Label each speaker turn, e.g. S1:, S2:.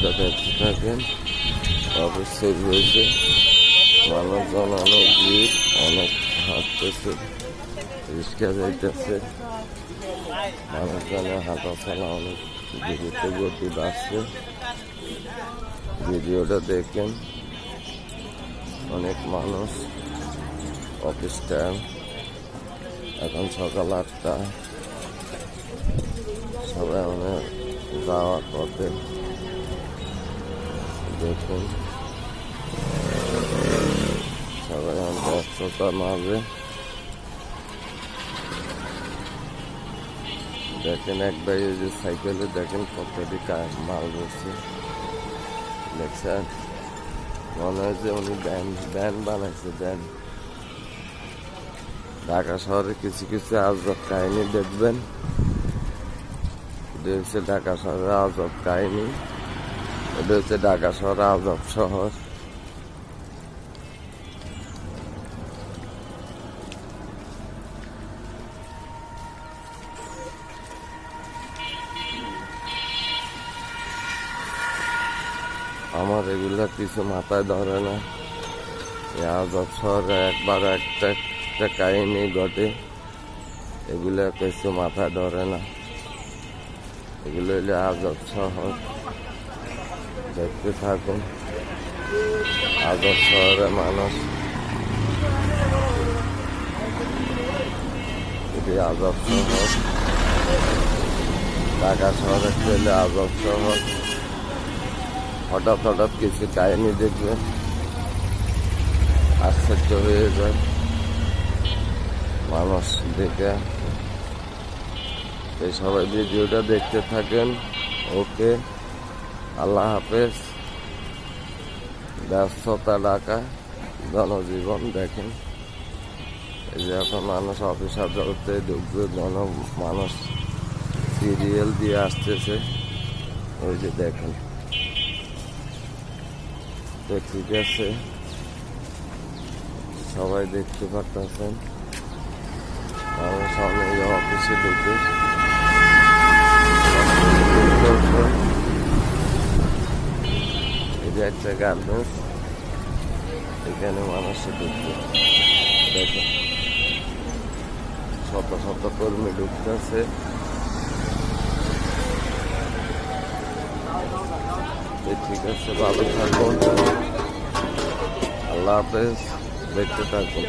S1: ভিডিওটা দেখতে থাকেন। অফিস তৈরি হয়েছে, মানুষজন অনেক ভিড়, অনেক হাঁটতেছে, রিক্সা যাইতেছে, মানুষজনের হাঁটা চলা অনেক দ্রুত গতি বাড়ছে। ভিডিওটা দেখেন। অনেক মানুষ, অফিস টাইম, এখন সকাল 8টা, সবাই অনেক যাওয়ার পথে। দেখুন সবাই ব্যস্ততার মাঝে। দেখেন এক ভাই যে সাইকেলে দেখেন কতটি মাল বসছে, দেখছেন? মনে হয় যে উনি ব্যান বানাইছে। ব্যান ঢাকা শহরে কিছু কিছু আজব কাহিনী দেখবেন। এটা হচ্ছে ঢাকা শহরের আজব কাহিনী। এটা হচ্ছে ঢাকা শহর আজব শহর। আমার এগুলা কিছু মাথায় ধরে না। আজব শহরে একবার একটা কাহিনী ঘটে, এগুলা কিছু মাথায় ধরে না। এগুলো হলো আজব শহর। দেখতে থাকুন আজব শহরে মানুষ। এটি আজব শহর। ঢাকা শহরে চলে আজব শহর। হঠাৎ হঠাৎ কিছু কাহিনী দেখবে, আশ্চর্য হয়ে যায় মানুষ দেখে। এই সবাই ভিডিওটা দেখতে থাকেন। ওকে, আল্লাহ হাফেজ। ব্যস্ততা ঢাকা জনজীবন দেখেন। এই যে এখন মানুষ অফিস আদালতে ঢুকবে, মানুষ সিরিয়াল দিয়ে আসতেছে। ওই যে দেখেন, তো ঠিক আছে, সবাই দেখতে পারতেছেন মানুষ অনেক অফিসে ঢুকে। এটা একটা গার্মেন্টস, এখানে মানুষে ঢুকবে। দেখেন শত শত কর্মী ঢুকতেছে। ঠিক আছে, ভালো থাকুন, আল্লাহ হাফেজ। দেখতে থাকুন।